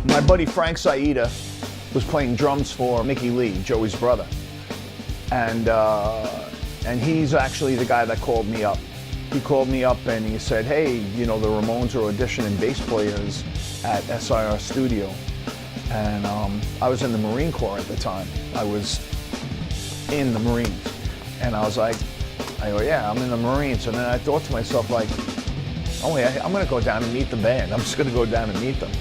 My buddy Frank Saida was playing drums for Mickey Lee, Joey's brother. And he's actually the guy that called me up. He called me up and he said, hey, you know, the Ramones are auditioning bass players at SIR Studio. And I was in the Marine Corps at the time. I was in the Marines. And I was like, I go, yeah, I'm in the Marines. And then I thought to myself, like, oh yeah, I'm gonna go down and meet the band. I'm just gonna go down and meet them.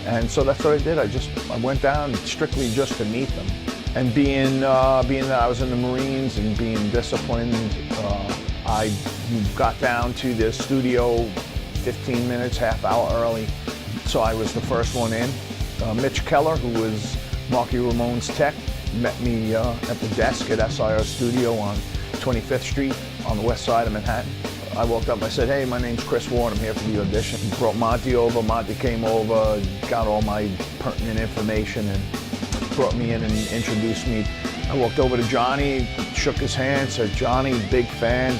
And so that's what I did. I went down strictly just to meet them. And being that I was in the Marines and being disciplined, I got down to the studio 15 minutes, half hour early. So I was the first one in. Mitch Keller, who was Marky Ramone's tech, met me at the desk at SIR Studio on 25th Street on the west side of Manhattan. I walked up, I said, hey, my name's Chris Ward, I'm here for the audition. Brought Monty over, Monty came over, got all my pertinent information and brought me in and introduced me. I walked over to Johnny, shook his hand, said, Johnny, big fan,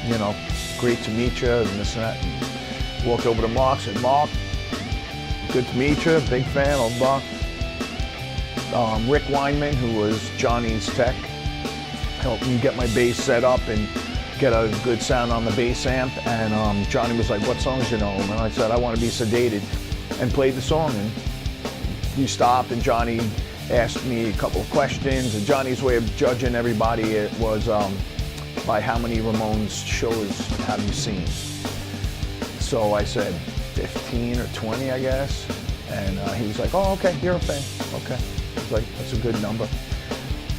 you know, great to meet you, and this and that. And walked over to Mark, said, Mark, good to meet you, big fan, old Mark. Rick Weinman, who was Johnny's tech, helped me get my bass set up and get a good sound on the bass amp. And Johnny was like, what songs you know? And I said, I Want to Be Sedated, and played the song. And we stopped and Johnny asked me a couple of questions. And Johnny's way of judging everybody, it was by how many Ramones shows have you seen? So I said 15 or 20, I guess. And he was like, oh, okay, you're a fan, okay. I was like, that's a good number.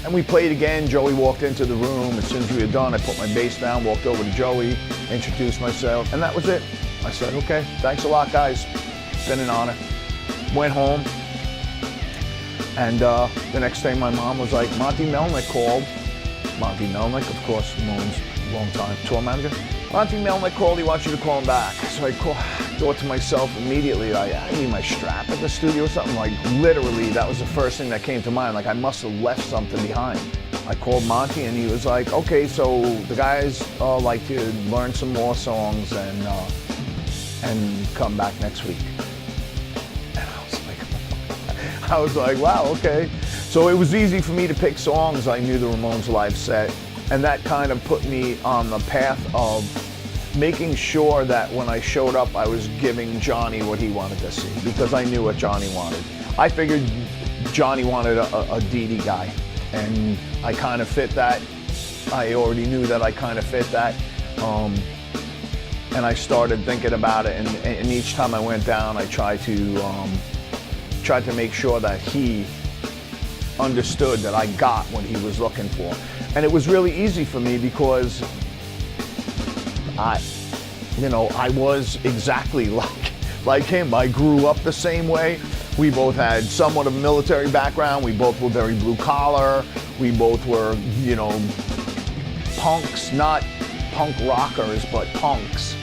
And we played again. Joey walked into the room. As soon as we were done, I put my bass down, walked over to Joey, introduced myself, and that was it. I said, okay, thanks a lot, guys. Been an honor. Went home, and the next day my mom was like, Monty Melnick called. Monty Melnick, of course, Ramone's long-time tour manager. Monty Melnick called, he wants you to call him back. So I thought to myself immediately, I need my strap at the studio or something. Like, literally, that was the first thing that came to mind. Like, I must have left something behind. I called Monty and he was like, okay, so the guys like to learn some more songs and come back next week. And I was like, wow, okay. So it was easy for me to pick songs. I knew the Ramones live set, and that kind of put me on the path of making sure that when I showed up, I was giving Johnny what he wanted to see, because I knew what Johnny wanted. I figured Johnny wanted a Dee Dee guy, and I kind of fit that. I already knew that I kind of fit that. And I started thinking about it, and each time I went down, I tried to make sure that he understood that I got what he was looking for. And it was really easy for me because I was exactly like him. I grew up the same way. We both had somewhat of a military background. We both were very blue collar. We both were, you know, punks, not punk rockers, but punks.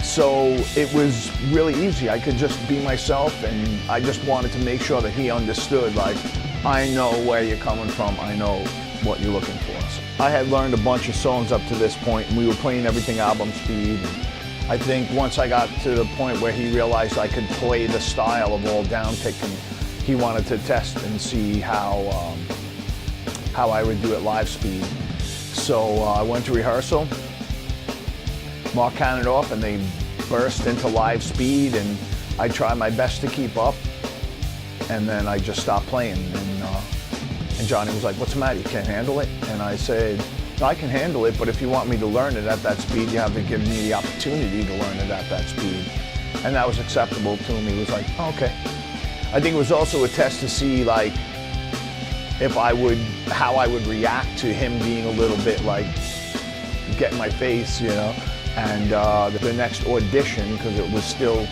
So it was really easy. I could just be myself, and I just wanted to make sure that he understood, like, I know where you're coming from. I know what you're looking for. So I had learned a bunch of songs up to this point, and we were playing everything album speed. And I think once I got to the point where he realized I could play the style of all down picking, he wanted to test and see how I would do it live speed. So I went to rehearsal. Mark counted off, and they burst into live speed, and I tried my best to keep up, and then I just stopped playing. And Johnny was like, what's the matter, you can't handle it? And I said, I can handle it, but if you want me to learn it at that speed, you have to give me the opportunity to learn it at that speed. And that was acceptable to him. He was like, oh, okay. I think it was also a test to see, like, how I would react to him being a little bit, like, get in my face, you know? And the next audition, because it was still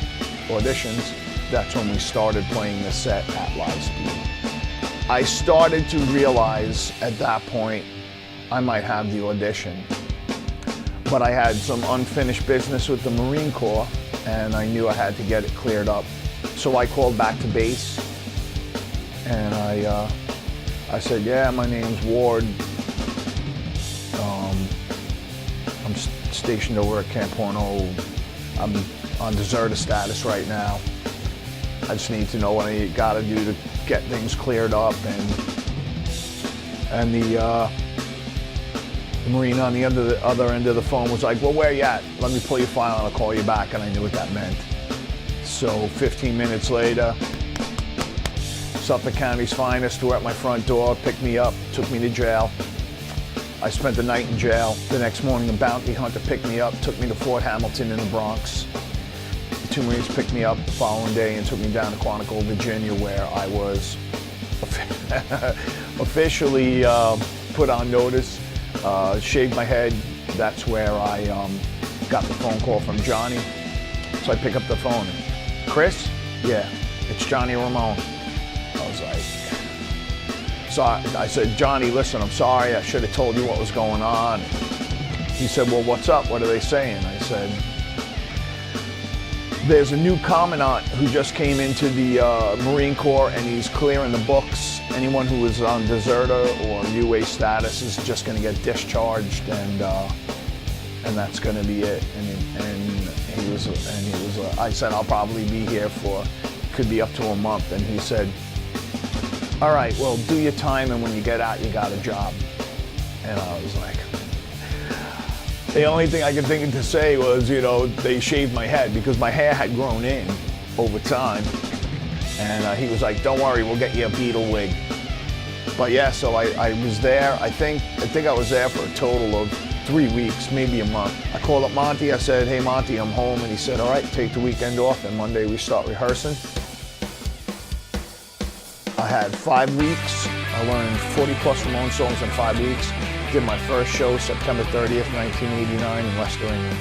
auditions, that's when we started playing the set at live speed. I started to realize at that point I might have the audition, but I had some unfinished business with the Marine Corps, and I knew I had to get it cleared up. So I called back to bass, and I said, yeah, my name's Ward. I'm stationed over at Camp Horno. I'm on deserter status right now. I just need to know what I got to do to get things cleared up. And the Marine on the other end of the phone was like, well, where you at? Let me pull your file and I'll call you back. And I knew what that meant. So 15 minutes later, Suffolk County's finest were at my front door, picked me up, took me to jail. I spent the night in jail. The next morning, a bounty hunter picked me up, took me to Fort Hamilton in the Bronx. The 2 Marines picked me up the following day and took me down to Quantico, Virginia, where I was officially put on notice, shaved my head. That's where I got the phone call from Johnny. So I pick up the phone. Chris? Yeah, it's Johnny Ramone. I was like, so I said, Johnny, listen, I'm sorry. I should have told you what was going on. He said, well, what's up? What are they saying? I said, there's a new commandant who just came into the Marine Corps and he's clearing the books. Anyone who is on deserter or UA status is just going to get discharged, and that's going to be it. I said, I'll probably be here for, could be up to a month. And he said, all right, well, do your time, and when you get out, you got a job. And I was like, the only thing I could think to say was, you know, they shaved my head because my hair had grown in over time. And he was like, don't worry, we'll get you a beetle wig. But yeah, so I was there. I think I was there for a total of 3 weeks, maybe a month. I called up Monty. I said, hey, Monty, I'm home. And he said, all right, take the weekend off. And Monday we start rehearsing. I had 5 weeks. I learned 40 plus Ramones songs in 5 weeks. Did my first show September 30th, 1989 in Leicester, England.